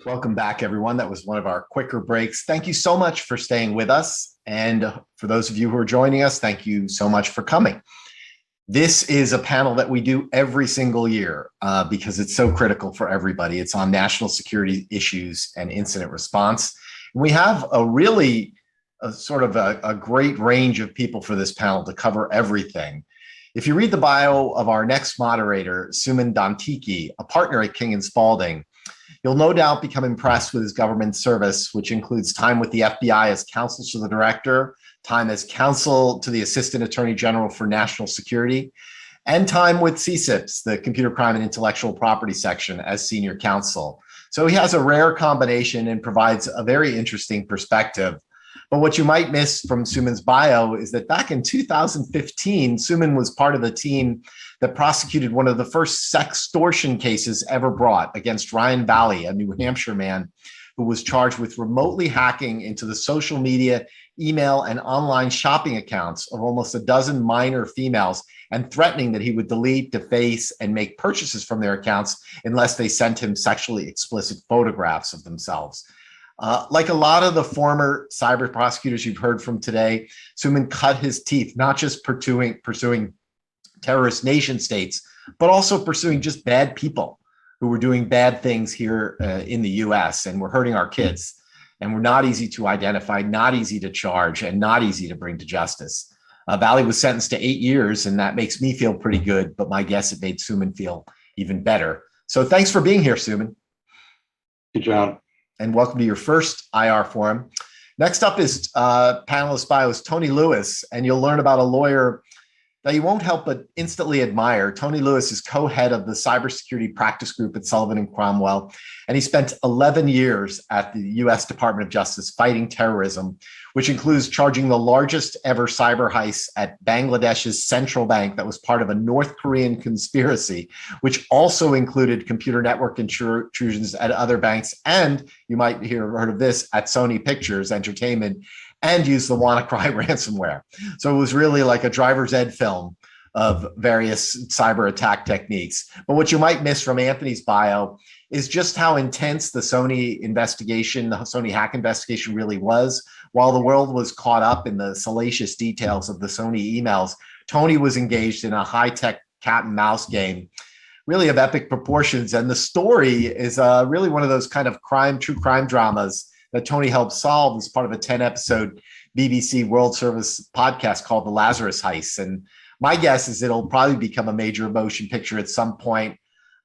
Welcome back, everyone. That was one of our quicker breaks. Thank you so much for staying with us. And for those of you who are joining us, thank you so much for coming. This is a panel that we do every single year because it's so critical for everybody. It's on national security issues and incident response. We have a great range of people for this panel to cover everything. If you read the bio of our next moderator, Sumon Dantiki, a partner at King & Spalding, you'll no doubt become impressed with his government service, which includes time with the FBI as counsel to the director, time as counsel to the Assistant Attorney General for National Security, and time with CSIPs, the Computer Crime and Intellectual Property Section, as senior counsel. So he has a rare combination and provides a very interesting perspective. But what you might miss from Sumon's bio is that back in 2015, Sumon was part of the team that prosecuted one of the first sextortion cases ever brought against Ryan Valley, a New Hampshire man who was charged with remotely hacking into the social media, email, and online shopping accounts of almost a dozen minor females and threatening that he would delete, deface, and make purchases from their accounts unless they sent him sexually explicit photographs of themselves. Like a lot of the former cyber prosecutors you've heard from today, Sumon cut his teeth, not just pursuing terrorist nation states, but also pursuing just bad people who were doing bad things here in the US and were hurting our kids. And were not easy to identify, not easy to charge, and not easy to bring to justice. Valley was sentenced to 8 years, and that makes me feel pretty good, but my guess it made Sumon feel even better. So thanks for being here, Sumon. Good job. And welcome to your first IR forum. Next up is panelist bio is Tony Lewis, and you'll learn about a lawyer that you won't help but instantly admire. Tony Lewis is co-head of the cybersecurity practice group at Sullivan and Cromwell, and he spent 11 years at the US Department of Justice fighting terrorism, which includes charging the largest ever cyber heist at Bangladesh's central bank that was part of a North Korean conspiracy, which also included computer network intrusions at other banks, and you might heard of this, at Sony Pictures Entertainment, and used the WannaCry ransomware. So it was really like a driver's ed film of various cyber attack techniques. But what you might miss from Anthony's bio is just how intense the Sony investigation, the Sony hack investigation really was. While the world was caught up in the salacious details of the Sony emails, Tony was engaged in a high-tech cat and mouse game, really of epic proportions. And the story is really one of those kind of true crime dramas that Tony helped solve as part of a 10-episode BBC World Service podcast called The Lazarus Heist. And my guess is it'll probably become a major motion picture at some point.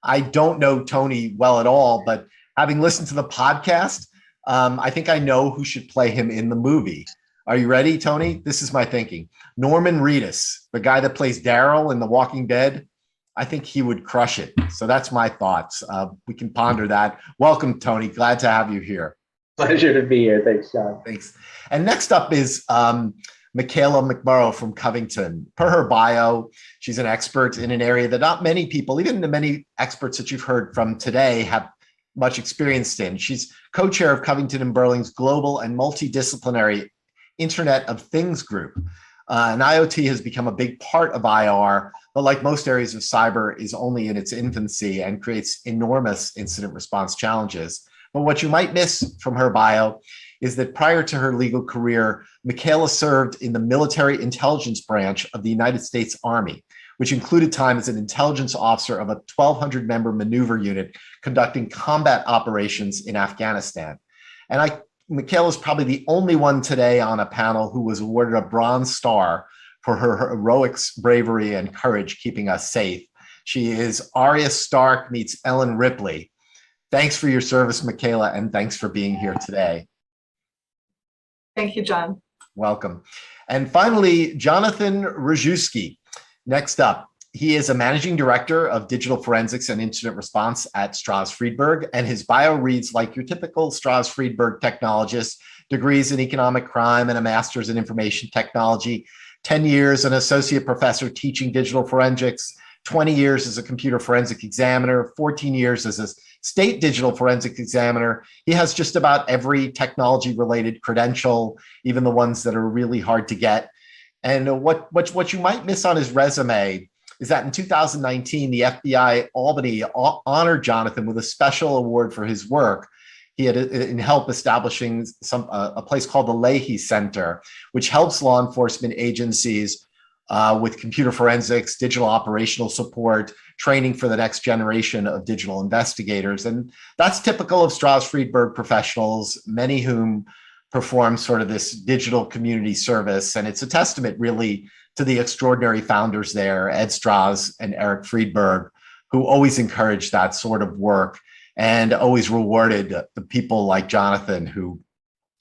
I don't know Tony well at all, but having listened to the podcast, I think I know who should play him in the movie. Are you ready, Tony? This is my thinking. Norman Reedus, the guy that plays Daryl in The Walking Dead, I think he would crush it. So that's my thoughts. We can ponder that. Welcome, Tony. Glad to have you here. Pleasure to be here. Thanks, John. Thanks. And next up is Micaela McMurrough from Covington. Per her bio, she's an expert in an area that not many people, even the many experts that you've heard from today, have much experience in. She's co-chair of Covington and Burling's global and multidisciplinary Internet of Things group. And IoT has become a big part of IR, but like most areas of cyber, is only in its infancy and creates enormous incident response challenges. But what you might miss from her bio is that prior to her legal career, Micaela served in the military intelligence branch of the United States Army, which included time as an intelligence officer of a 1,200-member maneuver unit conducting combat operations in Afghanistan. And Micaela is probably the only one today on a panel who was awarded a Bronze Star for her heroics, bravery, and courage keeping us safe. She is Arya Stark meets Ellen Ripley. Thanks for your service, Micaela, and thanks for being here today. Thank you, John. Welcome. And finally, Jonathan Rajewski. Next up, he is a managing director of digital forensics and incident response at Stroz Friedberg, and his bio reads like your typical Stroz Friedberg technologist, degrees in economic crime and a master's in information technology, 10 years an associate professor teaching digital forensics, 20 years as a computer forensic examiner, 14 years as a state digital forensic examiner. He has just about every technology related credential, even the ones that are really hard to get. And what you might miss on his resume is that in 2019, the FBI Albany honored Jonathan with a special award for his work. he had in help establishing a place called the Leahy Center, which helps law enforcement agencies with computer forensics, digital operational support, training for the next generation of digital investigators. And that's typical of Stroz Friedberg professionals, many whom perform sort of this digital community service. And it's a testament really to the extraordinary founders there, Ed Stroz and Eric Friedberg, who always encouraged that sort of work and always rewarded the people like Jonathan, who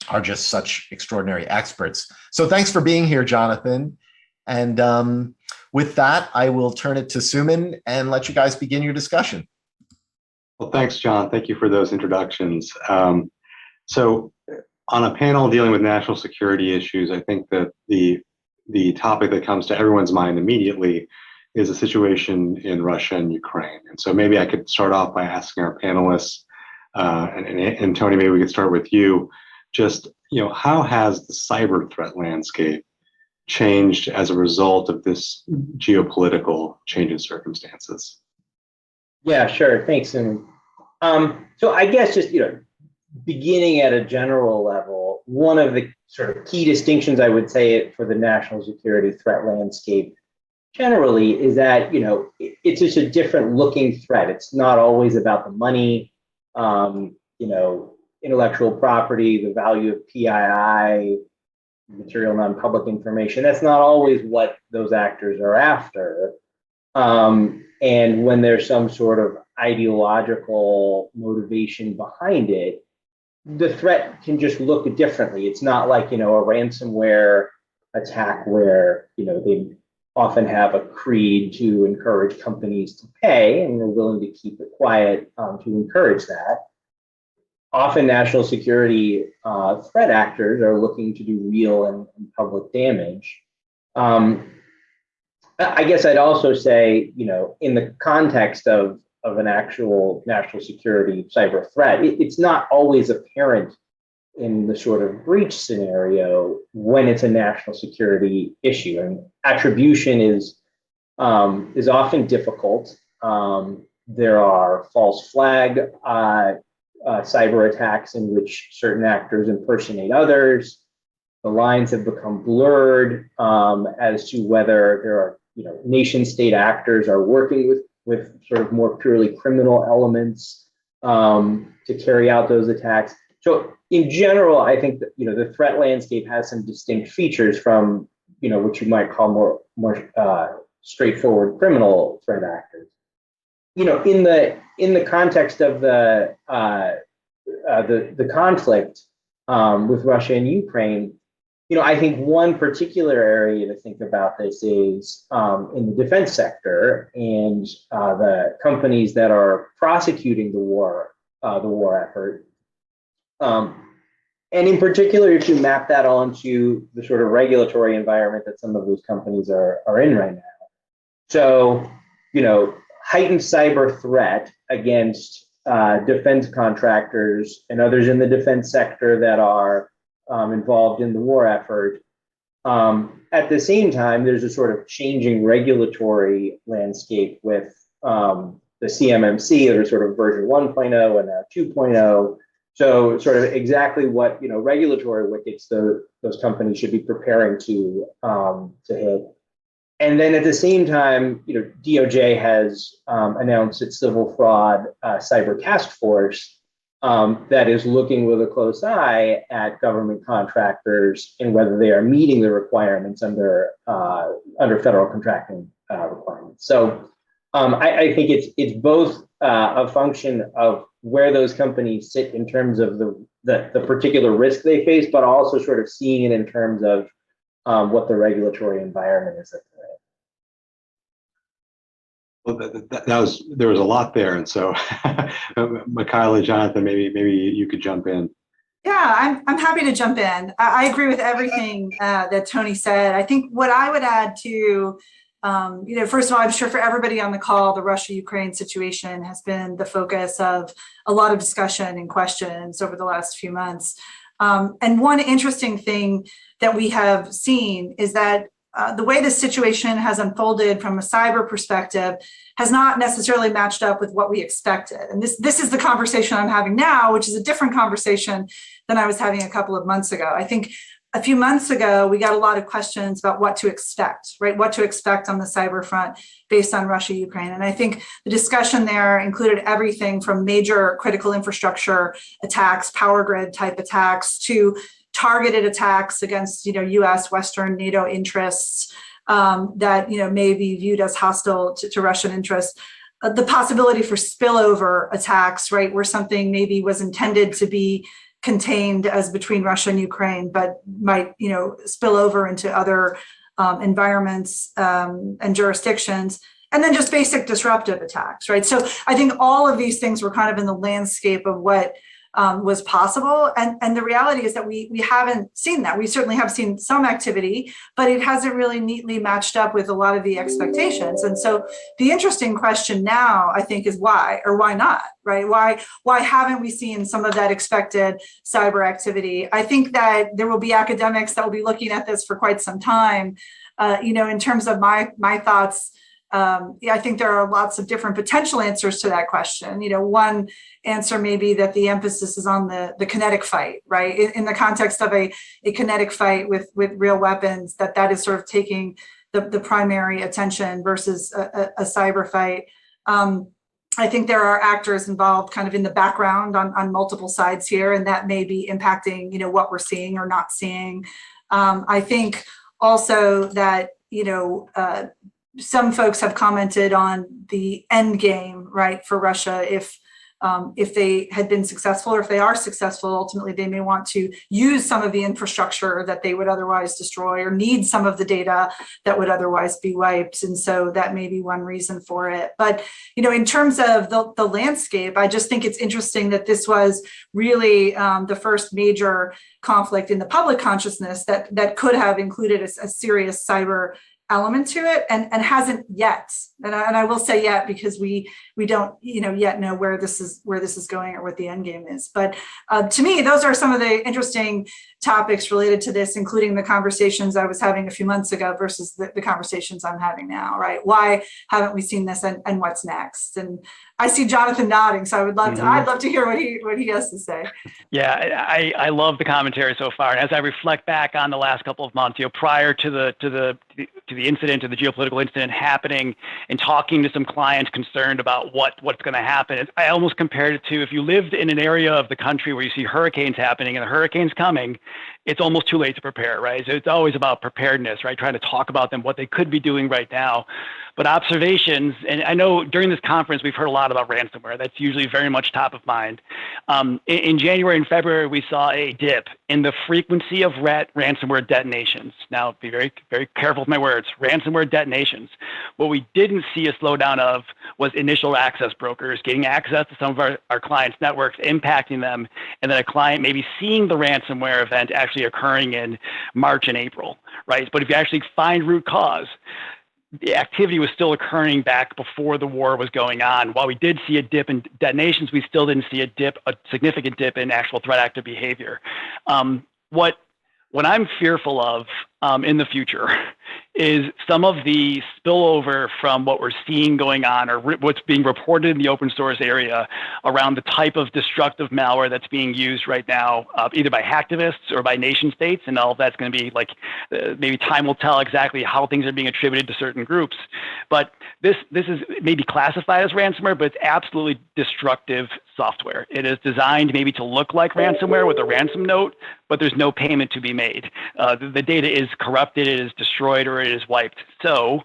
are just such extraordinary experts. So thanks for being here, Jonathan. And with that, I will turn it to Sumon and let you guys begin your discussion. Well, thanks, John. Thank you for those introductions. So on a panel dealing with national security issues, I think that the topic that comes to everyone's mind immediately is the situation in Russia and Ukraine. And so maybe I could start off by asking our panelists, and Tony, maybe we could start with you. Just, how has the cyber threat landscape changed as a result of this geopolitical change in circumstances? Yeah, sure. Thanks. And so I guess just, beginning at a general level, one of the sort of key distinctions I would say for the national security threat landscape generally is that, it's just a different looking threat. It's not always about the money, intellectual property, the value of PII, material non-public information. That's not always what those actors are after. And when there's some sort of ideological motivation behind it, the threat can just look differently. It's not like, a ransomware attack where, they often have a creed to encourage companies to pay, and they're willing to keep it quiet to encourage that. Often national security threat actors are looking to do real and public damage. I guess I'd also say, in the context of an actual national security cyber threat, it's not always apparent in the sort of breach scenario when it's a national security issue. And attribution is often difficult. There are false flag cyber attacks in which certain actors impersonate others. The lines have become blurred as to whether there are, nation state actors are working with sort of more purely criminal elements to carry out those attacks. So in general, I think that, the threat landscape has some distinct features from, what you might call more straightforward criminal threat actors. In the context of the conflict with Russia and Ukraine, I think one particular area to think about this is in the defense sector and the companies that are prosecuting the war effort. And in particular, if you map that onto the sort of regulatory environment that some of those companies are in right now. So, heightened cyber threat against defense contractors and others in the defense sector that are involved in the war effort. At the same time, there's a sort of changing regulatory landscape with the CMMC, or sort of version 1.0 and now 2.0. So sort of exactly what, regulatory wickets those companies should be preparing to hit. And then at the same time, DOJ has announced its civil fraud cyber task force that is looking with a close eye at government contractors and whether they are meeting the requirements under federal contracting requirements. So I think it's both a function of where those companies sit in terms of the particular risk they face, but also sort of seeing it in terms of what the regulatory environment is. Well, there was a lot there, and so Micaela, Jonathan, maybe you could jump in. Yeah, I'm happy to jump in. I agree with everything that Tony said. I think what I would add to, first of all, I'm sure for everybody on the call, the Russia-Ukraine situation has been the focus of a lot of discussion and questions over the last few months. And one interesting thing that we have seen is that the way this situation has unfolded from a cyber perspective has not necessarily matched up with what we expected. And this is the conversation I'm having now, which is a different conversation than I was having a couple of months ago. I think a few months ago, we got a lot of questions about what to expect, right? What to expect on the cyber front based on Russia, Ukraine. And I think the discussion there included everything from major critical infrastructure attacks, power grid type attacks, to targeted attacks against, U.S., Western, NATO interests that, may be viewed as hostile to Russian interests. The possibility for spillover attacks, right, where something maybe was intended to be contained as between Russia and Ukraine, but might, spill over into other environments and jurisdictions, and then just basic disruptive attacks, right? So I think all of these things were kind of in the landscape of what was possible. And the reality is that we haven't seen that. We certainly have seen some activity, but it hasn't really neatly matched up with a lot of the expectations. And so the interesting question now, I think, is why or why not, right? Why haven't we seen some of that expected cyber activity? I think that there will be academics that will be looking at this for quite some time. In terms of my thoughts, I think there are lots of different potential answers to that question. One answer may be that the emphasis is on the kinetic fight, right? In the context of a kinetic fight with real weapons, that is sort of taking the primary attention versus a cyber fight. I think there are actors involved kind of in the background on multiple sides here, and that may be impacting, what we're seeing or not seeing. I think also that, some folks have commented on the end game, right, for Russia. If they had been successful, or if they are successful, ultimately they may want to use some of the infrastructure that they would otherwise destroy, or need some of the data that would otherwise be wiped. And so that may be one reason for it. But, in terms of the landscape, I just think it's interesting that this was really the first major conflict in the public consciousness that could have included a serious cyber element to it, and hasn't yet. And I will say yet, because we don't yet know where this is going or what the end game is. But to me, those are some of the interesting topics related to this, including the conversations I was having a few months ago versus the conversations I'm having now, right? Why haven't we seen this, and what's next? And I see Jonathan nodding, so I'd love to hear what he has to say. Yeah, I love the commentary so far. And as I reflect back on the last couple of months, prior to the incident, to the geopolitical incident happening, and talking to some clients concerned about what's going to happen, I almost compared it to, if you lived in an area of the country where you see hurricanes happening and the hurricane's coming, it's almost too late to prepare, right? So it's always about preparedness, right? Trying to talk about them, what they could be doing right now. But observations, and I know during this conference, we've heard a lot about ransomware. That's usually very much top of mind. In January and February, we saw a dip in the frequency of ransomware detonations. Now, be very, very careful with my words, ransomware detonations. What we didn't see a slowdown of was initial access brokers getting access to some of our clients' networks, impacting them, and then a client maybe seeing the ransomware event actually occurring in March and April, right? But if you actually find root cause, the activity was still occurring back before the war was going on. While we did see a dip in detonations, we still didn't see a significant dip in actual threat actor behavior. What I'm fearful of in the future is some of the spillover from what we're seeing going on, or what's being reported in the open source area around the type of destructive malware that's being used right now, either by hacktivists or by nation states. And all of that's going to be like, maybe time will tell exactly how things are being attributed to certain groups. But this is maybe classified as ransomware, but it's absolutely destructive software. It is designed maybe to look like ransomware with a ransom note, but there's no payment to be made. The data is corrupted, it is destroyed, or it is wiped. So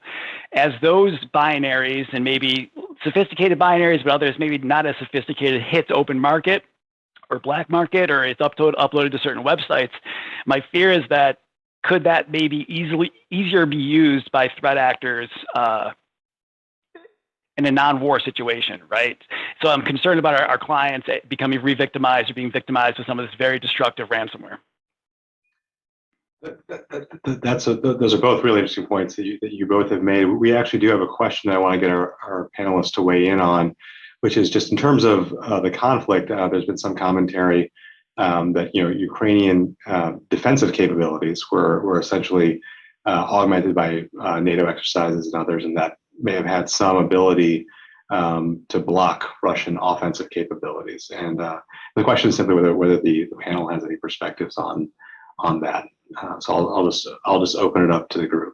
as those binaries, and maybe sophisticated binaries, but others maybe not as sophisticated, hits open market or black market, or it's uploaded to certain websites, my fear is that could that maybe easier be used by threat actors in a non-war situation, right? So I'm concerned about our clients becoming re-victimized or being victimized with some of this very destructive ransomware. Those are both really interesting points that you both have made. We actually do have a question that I want to get our panelists to weigh in on, which is just in terms of the conflict. There's been some commentary that Ukrainian defensive capabilities were essentially augmented by NATO exercises and others, and that may have had some ability to block Russian offensive capabilities. And the question is simply whether the panel has any perspectives on that. So I'll just open it up to the group.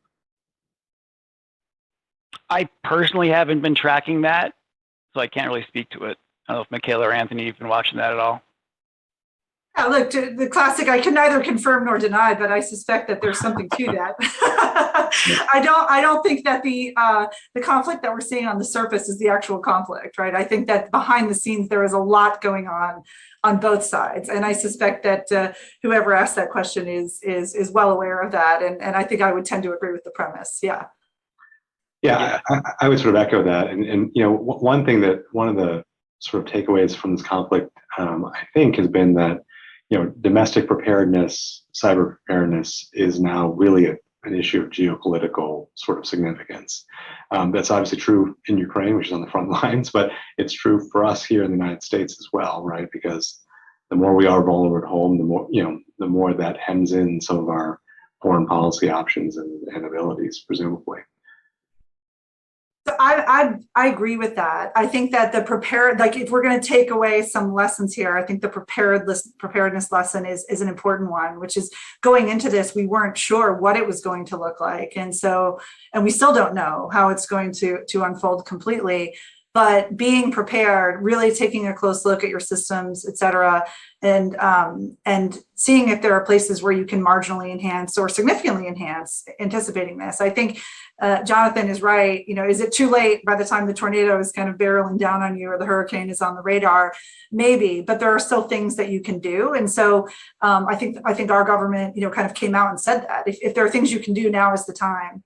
I personally haven't been tracking that, so I can't really speak to it. I don't know if Micaela or Anthony have been watching that at all. Yeah, look, the classic, I can neither confirm nor deny, but I suspect that there's something to that. I don't think that the conflict that we're seeing on the surface is the actual conflict, right? I think that behind the scenes, there is a lot going on both sides. And I suspect that whoever asked that question is well aware of that. And I think I would tend to agree with the premise. Yeah. Yeah, I would sort of echo that. And one of the sort of takeaways from this conflict, I think, has been that domestic preparedness, cyber preparedness is now really an issue of geopolitical sort of significance. That's obviously true in Ukraine, which is on the front lines, but it's true for us here in the United States as well, right? Because the more we are vulnerable at home, the more that hems in some of our foreign policy options and abilities, presumably. So I agree with that. I think that if we're going to take away some lessons here, I think the preparedness lesson is an important one, which is going into this, we weren't sure what it was going to look like. And we still don't know how it's going to unfold completely, but being prepared, really taking a close look at your systems, et cetera, and seeing if there are places where you can marginally enhance or significantly enhance anticipating this. I think Jonathan is right. Is it too late by the time the tornado is kind of barreling down on you or the hurricane is on the radar? Maybe, but there are still things that you can do. And so I think our government, kind of came out and said that if there are things you can do, now is the time.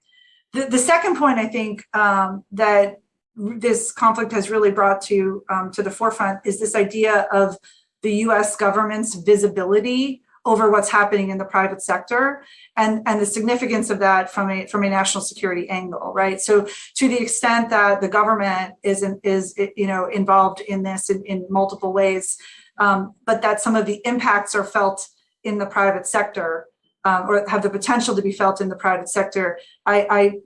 The second point, I think, that this conflict has really brought to the forefront is this idea of the U.S. government's visibility over what's happening in the private sector and the significance of that from a national security angle, right? So to the extent that the government is involved in this in multiple ways, but that some of the impacts are felt in the private sector or have the potential to be felt in the private sector, I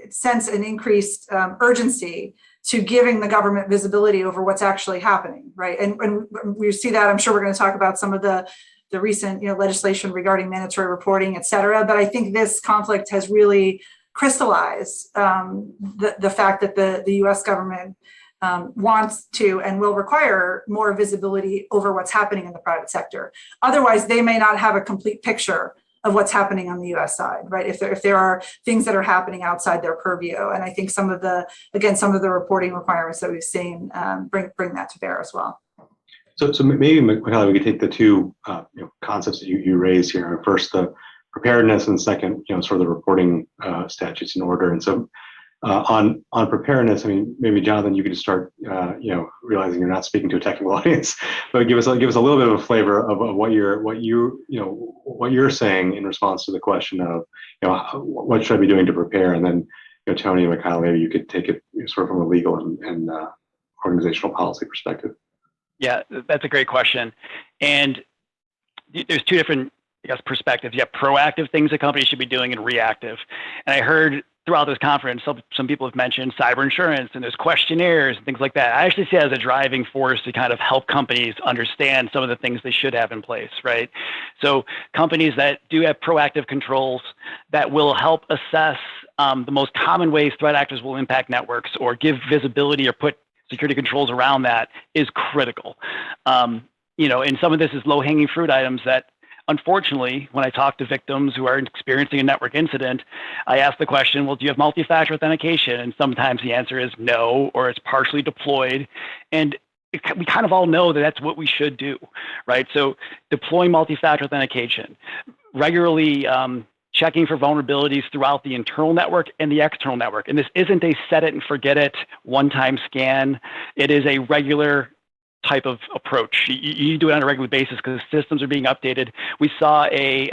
sense an increased urgency to giving the government visibility over what's actually happening, right? And we see that. I'm sure we're going to talk about some of the recent legislation regarding mandatory reporting, et cetera. But I think this conflict has really crystallized the fact that the U.S. government wants to and will require more visibility over what's happening in the private sector. Otherwise, they may not have a complete picture of what's happening on the U.S. side, right? If there are things that are happening outside their purview, and I think some of the reporting requirements that we've seen bring that to bear as well. So maybe, Micaela, we could take the two concepts that you raised here. First, the preparedness, and second, sort of the reporting statutes in order. And so, on preparedness, I mean, maybe Jonathan, you could just start, realizing you're not speaking to a technical audience, but give us a little bit of a flavor of what you're saying in response to the question of, what should I be doing to prepare, and then, Tony and Micaela, maybe you could take it sort of from a legal and organizational policy perspective. Yeah, that's a great question. And there's two different, perspectives. You have proactive things a company should be doing and reactive. And I heard throughout this conference, some people have mentioned cyber insurance and there's questionnaires and things like that. I actually see it as a driving force to kind of help companies understand some of the things they should have in place, right? So companies that do have proactive controls that will help assess the most common ways threat actors will impact networks or give visibility or put security controls around that is critical. And some of this is low-hanging fruit items that, unfortunately, when I talk to victims who are experiencing a network incident, I ask the question, well, do you have multi-factor authentication? And sometimes the answer is no, or it's partially deployed. And we kind of all know that that's what we should do, right? So deploy multi-factor authentication, regularly checking for vulnerabilities throughout the internal network and the external network. And this isn't a set it and forget it one-time scan. It is a regular type of approach. You do it on a regular basis because systems are being updated. We saw a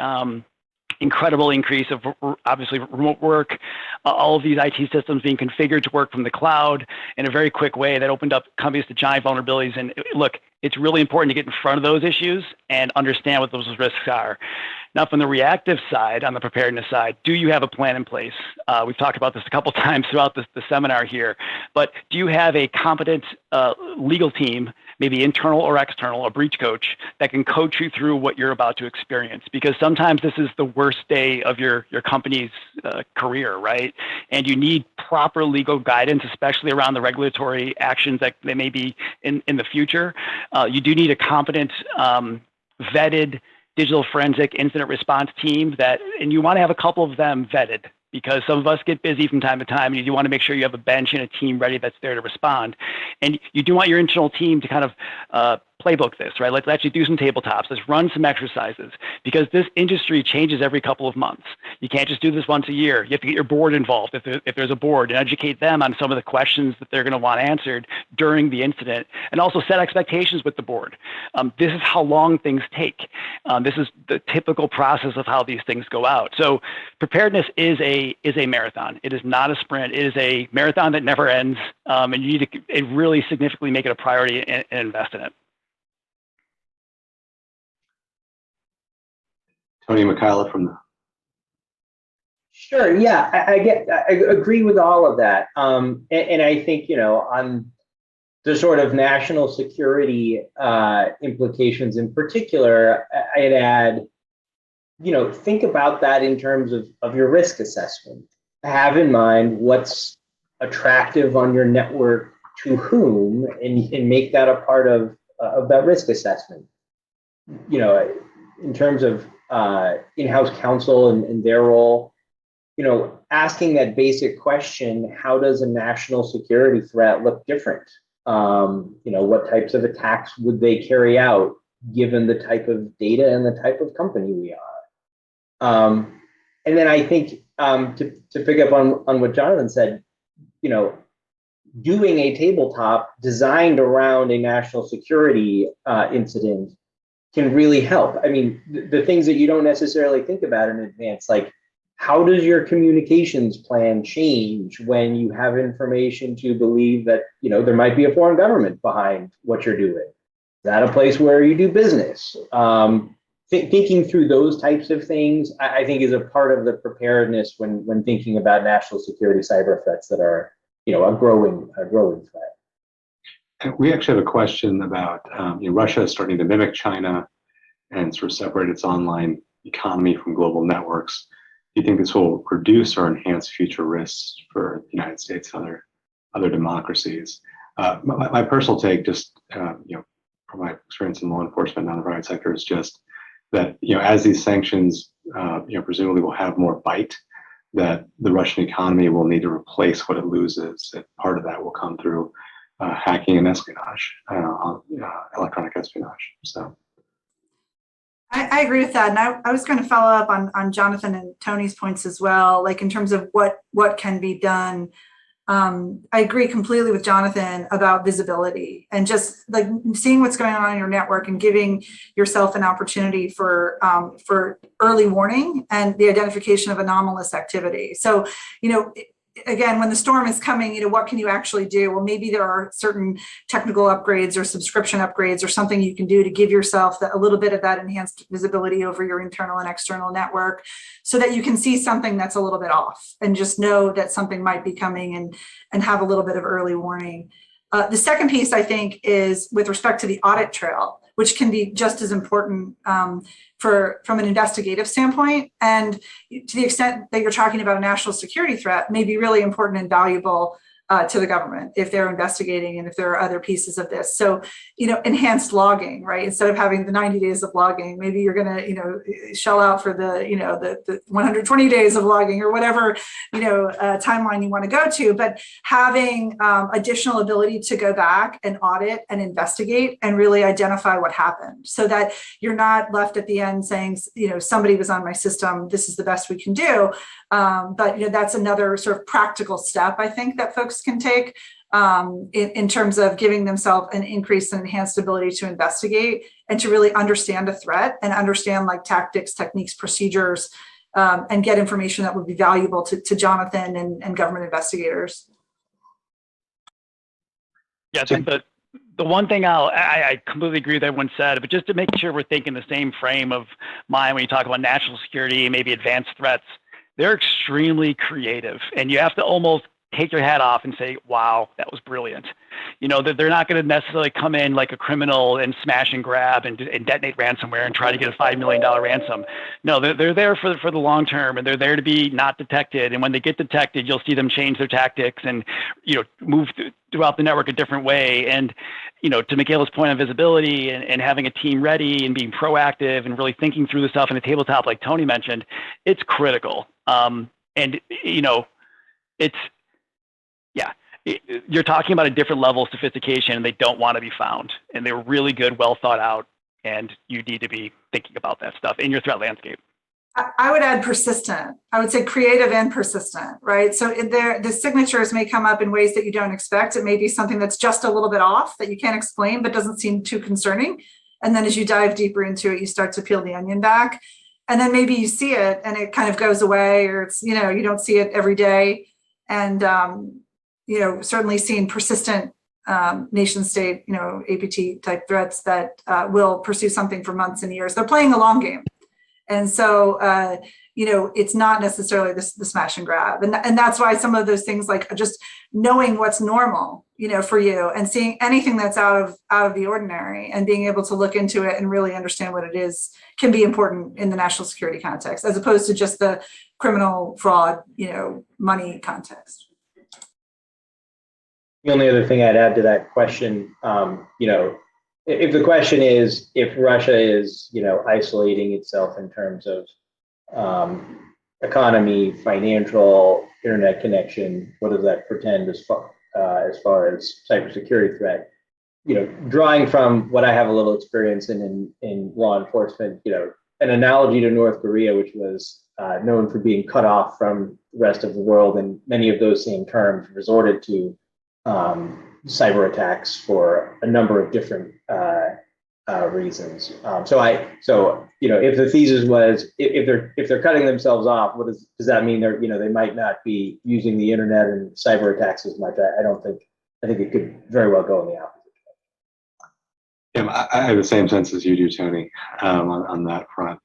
incredible increase of obviously remote work, all of these IT systems being configured to work from the cloud in a very quick way that opened up companies to giant vulnerabilities. And look, it's really important to get in front of those issues and understand what those risks are. Now, from the reactive side, on the preparedness side, do you have a plan in place? We've talked about this a couple times throughout the seminar here, but do you have a competent legal team, maybe internal or external, a breach coach that can coach you through what you're about to experience? Because sometimes this is the worst day of your company's career, right? And you need proper legal guidance, especially around the regulatory actions that they may be in the future. You do need a competent, vetted digital forensic incident response team and you want to have a couple of them vetted, because some of us get busy from time to time, and you want to make sure you have a bench and a team ready that's there to respond. And you do want your internal team to kind of playbook this, right? Let's actually do some tabletops. Let's run some exercises, because this industry changes every couple of months. You can't just do this once a year. You have to get your board involved if there's a board, and educate them on some of the questions that they're going to want answered during the incident, and also set expectations with the board. This is how long things take. This is the typical process of how these things go out. So preparedness is a marathon. It is not a sprint. It is a marathon that never ends, and you need to really significantly make it a priority and invest in it. Tony, Micaela from the. Sure. Yeah, I agree with all of that. And I think, on the sort of national security implications in particular, I'd add, think about that in terms of your risk assessment. Have in mind what's attractive on your network to whom, and make that a part of that risk assessment. In terms of in-house counsel and their role, asking that basic question, how does a national security threat look different? What types of attacks would they carry out given the type of data and the type of company we are? And then I think to pick up on what Jonathan said, doing a tabletop designed around a national security incident can really help. I mean, the things that you don't necessarily think about in advance, like how does your communications plan change when you have information to believe that, there might be a foreign government behind what you're doing? Is that a place where you do business? Thinking through those types of things, I think, is a part of the preparedness when thinking about national security cyber threats that are, a growing threat. We actually have a question about Russia is starting to mimic China and sort of separate its online economy from global networks. Do you think this will reduce or enhance future risks for the United States and other democracies? My personal take, just from my experience in law enforcement and the private sector, is just that as these sanctions presumably will have more bite, that the Russian economy will need to replace what it loses. And part of that will come through hacking and espionage, electronic espionage. So I agree with that. And I was going to follow up on Jonathan and Tony's points as well, like in terms of what can be done. I agree completely with Jonathan about visibility and just like seeing what's going on in your network and giving yourself an opportunity for early warning and the identification of anomalous activity. So, again, when the storm is coming, what can you actually do? Well, maybe there are certain technical upgrades or subscription upgrades or something you can do to give yourself a little bit of that enhanced visibility over your internal and external network so that you can see something that's a little bit off and just know that something might be coming and have a little bit of early warning. The second piece, I think, is with respect to the audit trail, which can be just as important from an investigative standpoint. And to the extent that you're talking about a national security threat, may be really important and valuable to the government if they're investigating and if there are other pieces of this. So, enhanced logging, right? Instead of having the 90 days of logging, maybe you're going to, shell out for the 120 days of logging or whatever, timeline you want to go to, but having additional ability to go back and audit and investigate and really identify what happened so that you're not left at the end saying, somebody was on my system, this is the best we can do. But that's another sort of practical step, I think, that folks can take in terms of giving themselves an increased and enhanced ability to investigate and to really understand a threat and understand like tactics, techniques, procedures, and get information that would be valuable to Jonathan and government investigators. Yeah, I think that The one thing I completely agree with everyone said, but just to make sure we're thinking the same frame of mind when you talk about national security, maybe advanced threats, they're extremely creative, and you have to almost take your hat off and say, wow, that was brilliant. You know, that they're not going to necessarily come in like a criminal and smash and grab and detonate ransomware and try to get a $5 million ransom. No, they're there for the long term, and they're there to be not detected. And when they get detected, you'll see them change their tactics and, you know, move throughout the network a different way. And, you know, to Micaela's point on visibility and having a team ready and being proactive and really thinking through the stuff in the tabletop, like Tony mentioned, it's critical. And, you know, you're talking about a different level of sophistication, and they don't want to be found. And they're really good, well thought out, and you need to be thinking about that stuff in your threat landscape. I would add persistent. I would say creative and persistent, right? So the signatures may come up in ways that you don't expect. It may be something that's just a little bit off that you can't explain, but doesn't seem too concerning. And then as you dive deeper into it, you start to peel the onion back. And then maybe you see it and it kind of goes away, or it's, you know, you don't see it every day. And, you know, certainly seeing persistent nation state, you know, APT type threats that will pursue something for months and years. They're playing a long game. And so, you know, it's not necessarily the smash and grab. And that's why some of those things, like just knowing what's normal, you know, for you, and seeing anything that's out of the ordinary and being able to look into it and really understand what it is can be important in the national security context, as opposed to just the criminal fraud, you know, money context. The only other thing I'd add to that question, you know, if the question is if Russia is, you know, isolating itself in terms of economy, financial, internet connection, what does that portend as far as cybersecurity threat? You know, drawing from what I have a little experience in law enforcement, you know, an analogy to North Korea, which was known for being cut off from the rest of the world, and many of those same terms resorted to cyber attacks for a number of different reasons. So you know, if the thesis was if they're cutting themselves off, does that mean they're, you know, they might not be using the internet and cyber attacks as much? I don't think. I think it could very well go in the opposite. Yeah, I have the same sense as you do, Tony, on that front.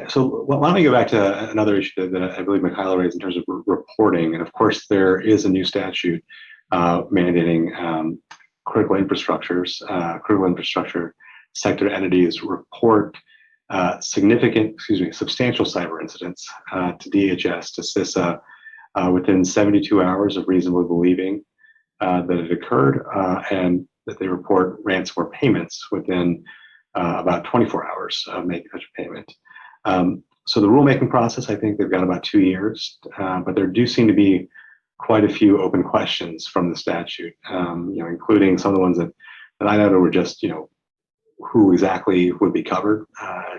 So why don't we go back to another issue that I believe Micaela raised in terms of reporting. And of course, there is a new statute mandating critical infrastructure sector entities report substantial cyber incidents to DHS, to CISA, within 72 hours of reasonably believing that it occurred, and that they report ransomware payments within about 24 hours of making such a payment. So the rulemaking process, I think they've got about 2 years, but there do seem to be quite a few open questions from the statute, you know, including some of the ones that I noted were just, you know, who exactly would be covered,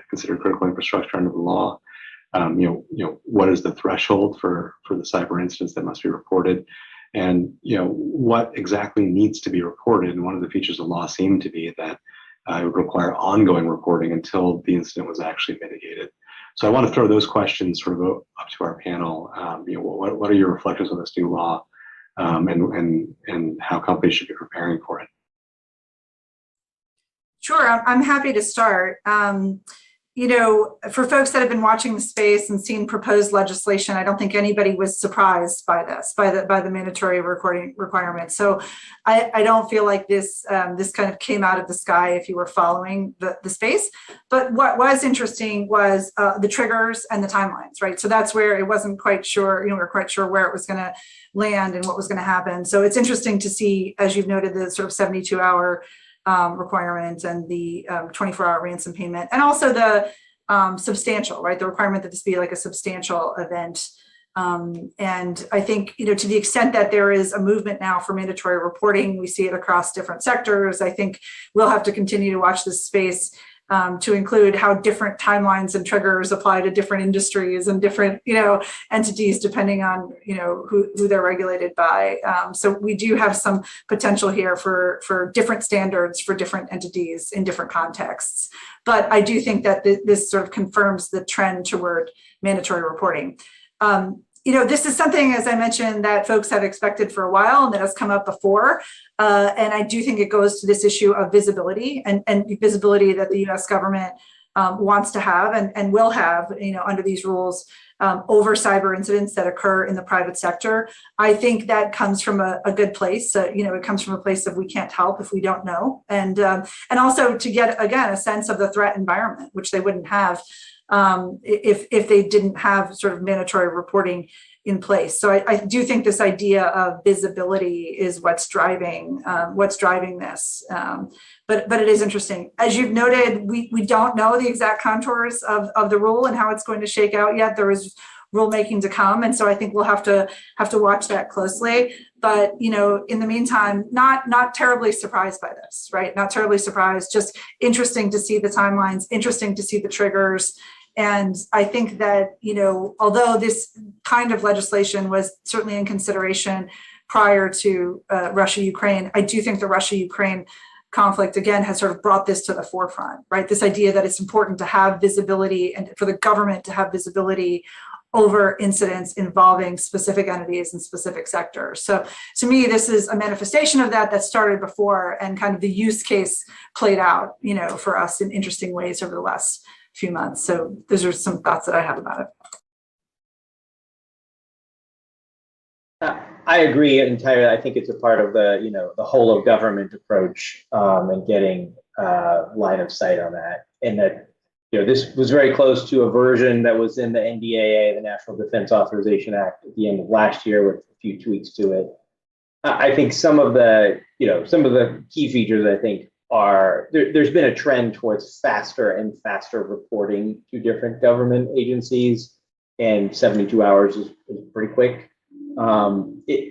considered critical infrastructure under the law. You know, what is the threshold for the cyber incidents that must be reported, and, you know, what exactly needs to be reported. And one of the features of the law seemed to be that it would require ongoing reporting until the incident was actually mitigated. So I want to throw those questions sort of up to our panel. You know, what are your reflections on this new law, and how companies should be preparing for it? Sure, I'm happy to start. You know, for folks that have been watching the space and seen proposed legislation, I don't think anybody was surprised by this, by the mandatory recording requirement. So I don't feel like this kind of came out of the sky if you were following the space. But what was interesting was the triggers and the timelines, right? So that's where it wasn't quite sure, you know, we we're quite sure where it was going to land and what was going to happen. So it's interesting to see, as you've noted, the sort of 72-hour requirement and the 24-hour ransom payment, and also the substantial, right? The requirement that this be like a substantial event. And I think, you know, to the extent that there is a movement now for mandatory reporting, we see it across different sectors. I think we'll have to continue to watch this space to include how different timelines and triggers apply to different industries and different, you know, entities, depending on, you know, who they're regulated by. So we do have some potential here for different standards for different entities in different contexts. But I do think that this sort of confirms the trend toward mandatory reporting. this is something, as I mentioned, that folks have expected for a while and that has come up before. And I do think it goes to this issue of visibility and visibility that the U.S. government wants to have and will have, under these rules over cyber incidents that occur in the private sector. I think that comes from a good place. It comes from a place of we can't help if we don't know, and also to get again a sense of the threat environment, which they wouldn't have if they didn't have sort of mandatory reporting in place. So I do think this idea of visibility is what's driving this. But it is interesting. As you've noted, we don't know the exact contours of the rule and how it's going to shake out yet. There is rulemaking to come, and so I think we'll have to watch that closely. But in the meantime, not terribly surprised by this, right? Not terribly surprised. Just interesting to see the timelines. Interesting to see the triggers. And I think that, although this kind of legislation was certainly in consideration prior to Russia-Ukraine, I do think the Russia-Ukraine conflict, again, has sort of brought this to the forefront, right? This idea that it's important to have visibility and for the government to have visibility over incidents involving specific entities and specific sectors. So to me, this is a manifestation of that started before, and kind of the use case played out, for us in interesting ways over the last few months. So those are some thoughts that I have about it. I agree entirely. I think it's a part of the whole of government approach and getting line of sight on that. And that, this was very close to a version that was in the NDAA, the National Defense Authorization Act, at the end of last year with a few tweaks to it. I think some of the key features, I think, there's been a trend towards faster and faster reporting to different government agencies, and 72 hours is pretty quick.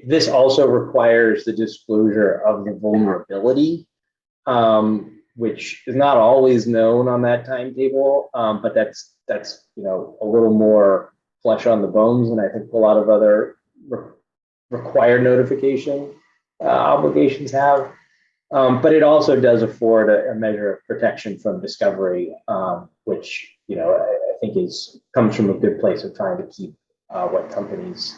This also requires the disclosure of the vulnerability, which is not always known on that timetable, but that's a little more flesh on the bones than I think a lot of other required notification obligations have. But it also does afford a measure of protection from discovery, which I think comes from a good place of trying to keep what companies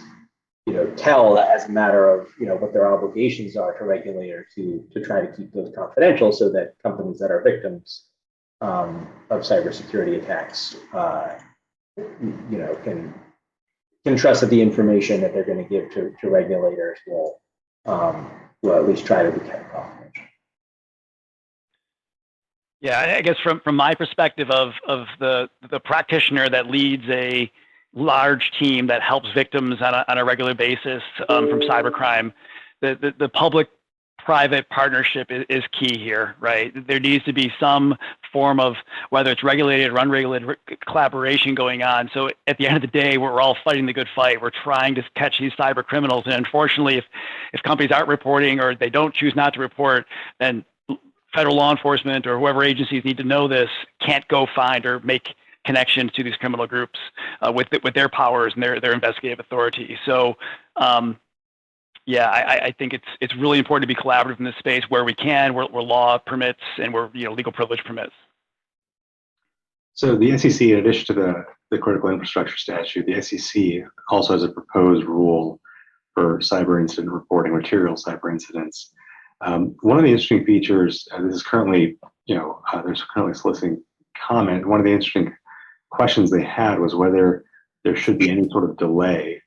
tell as a matter of what their obligations are to regulators to try to keep those confidential, so that companies that are victims of cybersecurity attacks can trust that the information that they're going to give to regulators will at least try to be kept confidential. Yeah, I guess from my perspective of the practitioner that leads a large team that helps victims on a regular basis from cybercrime, the public-private partnership is key here, right? There needs to be some form of, whether it's regulated or unregulated, collaboration going on. So at the end of the day, we're all fighting the good fight. We're trying to catch these cyber criminals. And unfortunately, if companies aren't reporting, or they don't choose not to report, then federal law enforcement or whoever agencies need to know this can't go find or make connections to these criminal groups with their powers and their investigative authority. So, I think it's really important to be collaborative in this space where we can, where law permits and where legal privilege permits. So the SEC, in addition to the critical infrastructure statute, the SEC also has a proposed rule for cyber incident reporting, material cyber incidents. One of the interesting features, this is currently, there's currently soliciting comment. One of the interesting questions they had was whether there should be any sort of delay.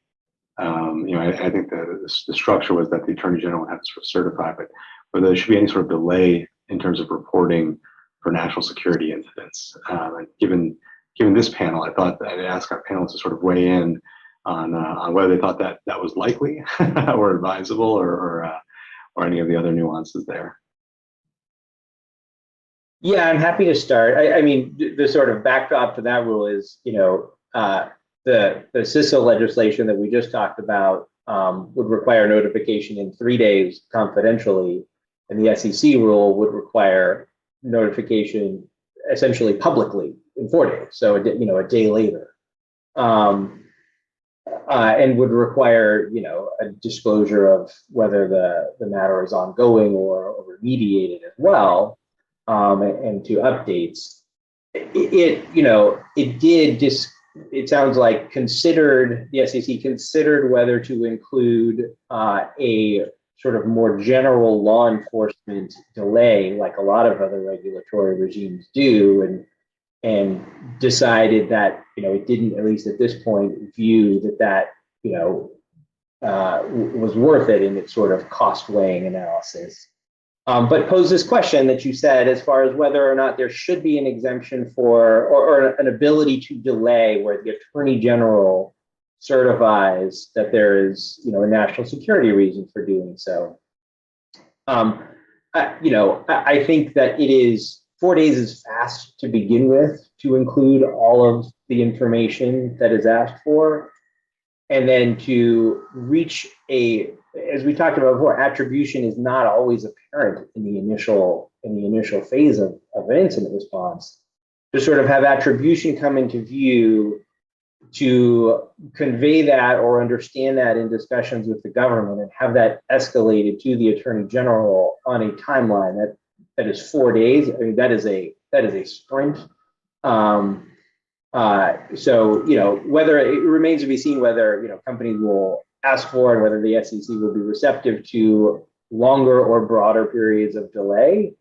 I think the structure was that the Attorney General would have to sort of certify, but whether there should be any sort of delay in terms of reporting for national security incidents. And given this panel, I thought I'd ask our panelists to sort of weigh in on whether they thought that was likely or advisable, or any of the other nuances there. Yeah, I'm happy to start. I mean, the sort of backdrop to that rule is, the CISO legislation that we just talked about would require notification in 3 days confidentially, and the SEC rule would require notification essentially publicly in 4 days, so a day later, and would require a disclosure of whether the matter is ongoing or remediated as well, and to updates. It did it sounds like the SEC considered whether to include a sort of more general law enforcement delay, like a lot of other regulatory regimes do, and decided that, it didn't, at least at this point, view that was worth it in its sort of cost weighing analysis. But pose this question that you said, as far as whether or not there should be an exemption for, or an ability to delay where the Attorney General certifies that there is, a national security reason for doing so. I think that 4 days is fast to begin with to include all of the information that is asked for. And then to reach as we talked about before, attribution is not always apparent in the initial phase of an incident response. To sort of have attribution come into view, to convey that or understand that in discussions with the government, and have that escalated to the Attorney General on a timeline that is 4 days. I mean, that is a sprint. So, whether it remains to be seen whether, companies will ask for, and whether the SEC will be receptive to longer or broader periods of delay.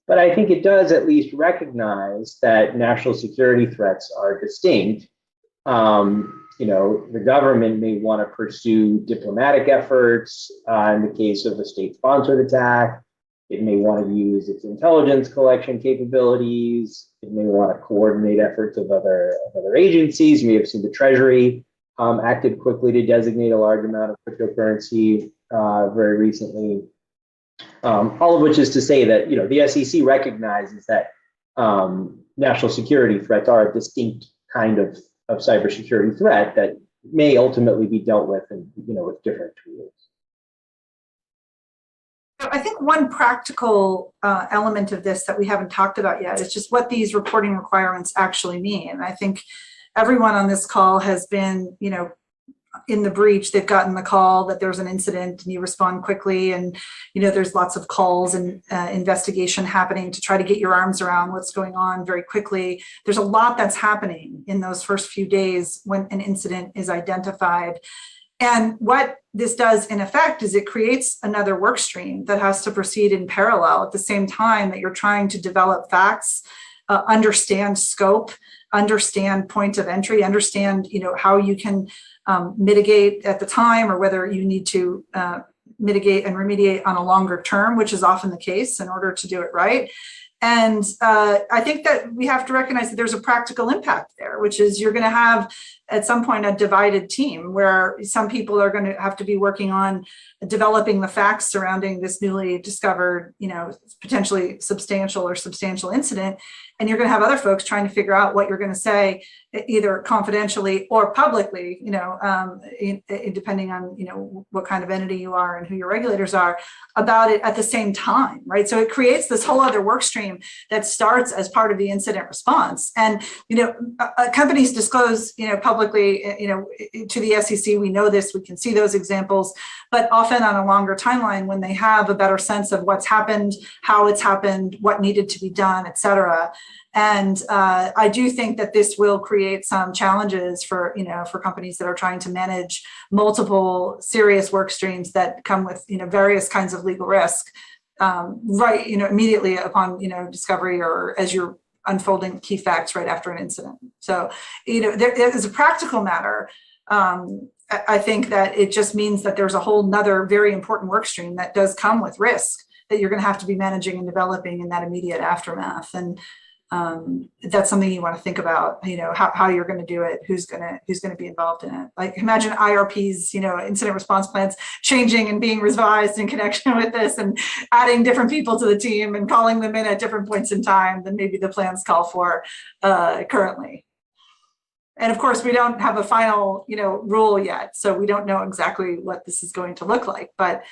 But I think it does at least recognize that national security threats are distinct. The government may want to pursue diplomatic efforts in the case of a state-sponsored attack. It may want to use its intelligence collection capabilities. It may want to coordinate efforts of other agencies. You may have seen the Treasury acted quickly to designate a large amount of cryptocurrency very recently. All of which is to say that the SEC recognizes that national security threats are a distinct kind of cybersecurity threat that may ultimately be dealt with with different tools. I think one practical element of this that we haven't talked about yet is just what these reporting requirements actually mean. And I think everyone on this call has been, in the breach. They've gotten the call that there's an incident and you respond quickly. And, there's lots of calls and investigation happening to try to get your arms around what's going on very quickly. There's a lot that's happening in those first few days when an incident is identified. And what this does in effect is it creates another work stream that has to proceed in parallel at the same time that you're trying to develop facts, understand scope, understand point of entry, understand, how you can mitigate at the time, or whether you need to mitigate and remediate on a longer term, which is often the case in order to do it right. And I think that we have to recognize that there's a practical impact there, which is you're going to have at some point a divided team where some people are going to have to be working on developing the facts surrounding this newly discovered, potentially substantial incident. And you're going to have other folks trying to figure out what you're going to say, either confidentially or publicly, depending on, what kind of entity you are and who your regulators are, about it at the same time, right? So it creates this whole other work stream that starts as part of the incident response. And, companies disclose, publicly, to the SEC, we know this, we can see those examples, but often on a longer timeline when they have a better sense of what's happened, how it's happened, what needed to be done, et cetera. And I do think that this will create some challenges for companies that are trying to manage multiple serious work streams that come with, various kinds of legal risk, right, immediately upon, discovery, or as you're unfolding key facts right after an incident. So, there is a practical matter. I think that it just means that there's a whole nother very important work stream that does come with risk that you're going to have to be managing and developing in that immediate aftermath. And that's something you want to think about, how you're going to do it, who's going to be involved in it. Like, imagine IRPs, incident response plans changing and being revised in connection with this, and adding different people to the team and calling them in at different points in time than maybe the plans call for currently. And of course, we don't have a final, rule yet, so we don't know exactly what this is going to look like, but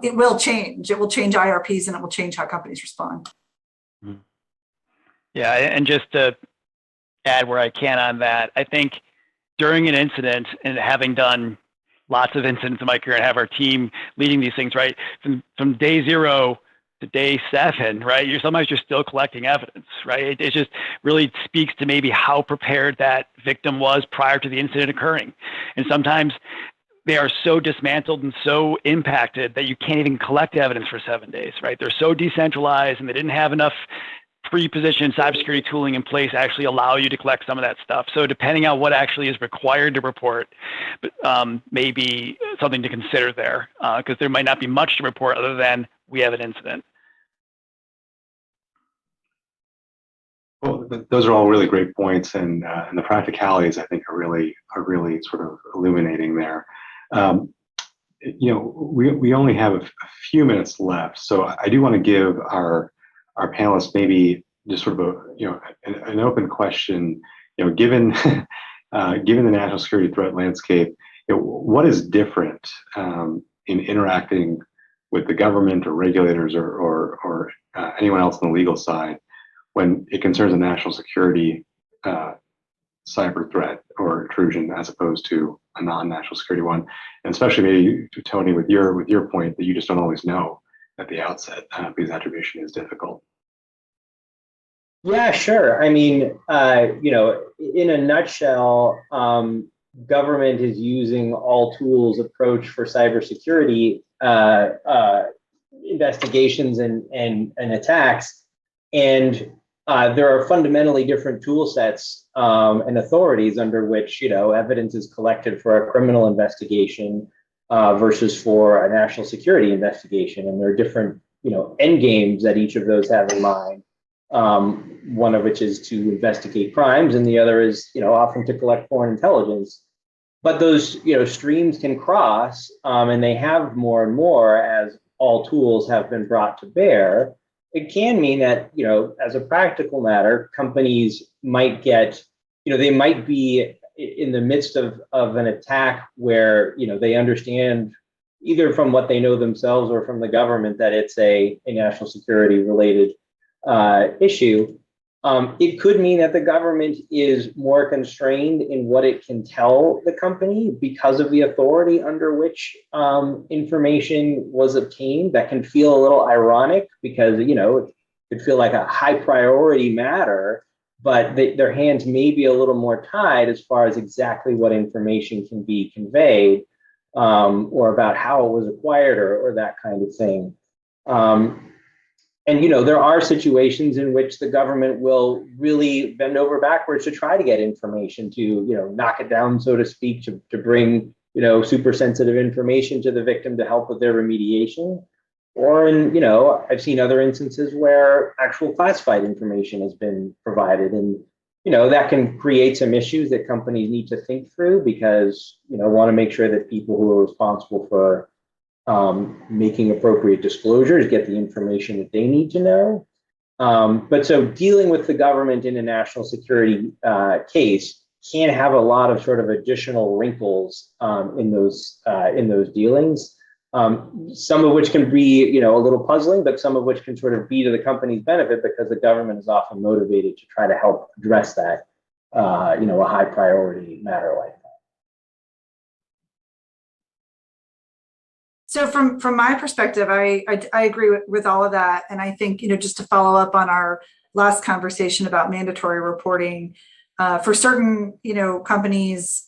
it will change. It will change IRPs, and it will change how companies respond. Yeah, and just to add where I can on that, I think during an incident, and having done lots of incidents in my career and have our team leading these things, right, from day 0 to day 7, right, you're still collecting evidence, right? It's just really speaks to maybe how prepared that victim was prior to the incident occurring. And sometimes they are so dismantled and so impacted that you can't even collect evidence for 7 days, right? They're so decentralized and they didn't have enough pre-positioned cybersecurity tooling in place to actually allow you to collect some of that stuff. So depending on what actually is required to report, may be something to consider there, because there might not be much to report other than we have an incident. Well, those are all really great points, and the practicalities I think are really sort of illuminating there. We only have a few minutes left, so I do want to give our panelists maybe just sort of an open question. Given given the national security threat landscape, what is different in interacting with the government or regulators or anyone else on the legal side when it concerns a national security cyber threat or intrusion as opposed to a non-national security one? And especially maybe, Tony, with your point that you just don't always know at the outset because attribution is difficult. Yeah, sure. I mean, in a nutshell, government is using all tools approach for cybersecurity investigations and attacks. And there are fundamentally different tool sets and authorities under which, evidence is collected for a criminal investigation versus for a national security investigation. And there are different, end games that each of those have in mind. One of which is to investigate crimes, and the other is, often to collect foreign intelligence. But those, streams can cross, and they have more and more as all tools have been brought to bear. It can mean that, as a practical matter, companies might get, they might be in the midst of an attack where, they understand either from what they know themselves or from the government that it's a national security related issue. It could mean that the government is more constrained in what it can tell the company because of the authority under which information was obtained. That can feel a little ironic because, it could feel like a high priority matter, but their hands may be a little more tied as far as exactly what information can be conveyed or about how it was acquired or that kind of thing. And, there are situations in which the government will really bend over backwards to try to get information to, knock it down, so to speak, to bring, super sensitive information to the victim to help with their remediation. Or I've seen other instances where actual classified information has been provided. And, that can create some issues that companies need to think through because, want to make sure that people who are responsible for making appropriate disclosures, get the information that they need to know. But so dealing with the government in a national security case can have a lot of sort of additional wrinkles in those dealings. Some of which can be, a little puzzling, but some of which can sort of be to the company's benefit because the government is often motivated to try to help address that, a high priority matter like that. So from my perspective, I agree with all of that. And I think, just to follow up on our last conversation about mandatory reporting, for certain, companies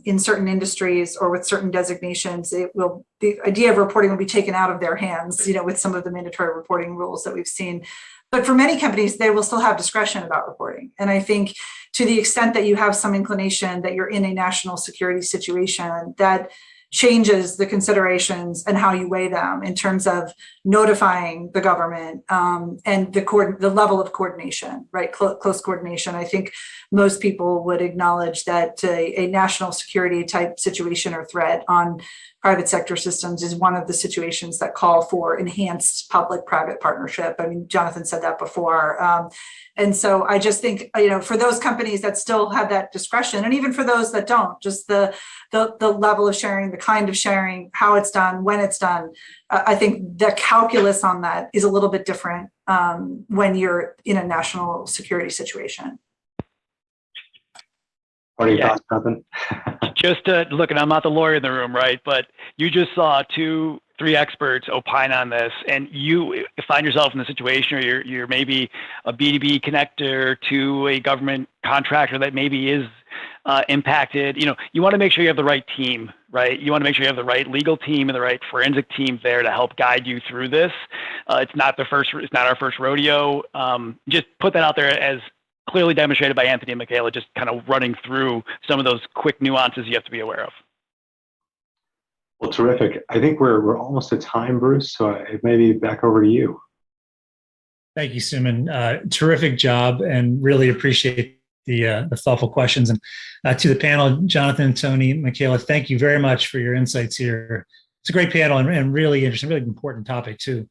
in certain industries or with certain designations, the idea of reporting will be taken out of their hands, with some of the mandatory reporting rules that we've seen. But for many companies, they will still have discretion about reporting. And I think to the extent that you have some inclination that you're in a national security situation, that changes the considerations and how you weigh them in terms of notifying the government and the level of coordination, right? Close coordination. I think most people would acknowledge that a national security type situation or threat on private sector systems is one of the situations that call for enhanced public-private partnership. I mean, Jonathan said that before. And so I just think, for those companies that still have that discretion, and even for those that don't, just the level of sharing, the kind of sharing, how it's done, when it's done, I think the calculus on that is a little bit different when you're in a national security situation. What are your thoughts, Jonathan? Just to look, and I'm not the lawyer in the room, right? But you just saw two three experts opine on this, and you find yourself in the situation where you're maybe a B2B connector to a government contractor that maybe is impacted, you want to make sure you have the right team, right? You want to make sure you have the right legal team and the right forensic team there to help guide you through this. It's not our first rodeo. Just put that out there as clearly demonstrated by Anthony and Micaela, just kind of running through some of those quick nuances you have to be aware of. Well, terrific. I think we're almost at time, Bruce, so it may be back over to you. Thank you, Sumon. Terrific job, and really appreciate the thoughtful questions. And to the panel, Jonathan, Tony, Micaela, thank you very much for your insights here. It's a great panel and really interesting, really important topic too.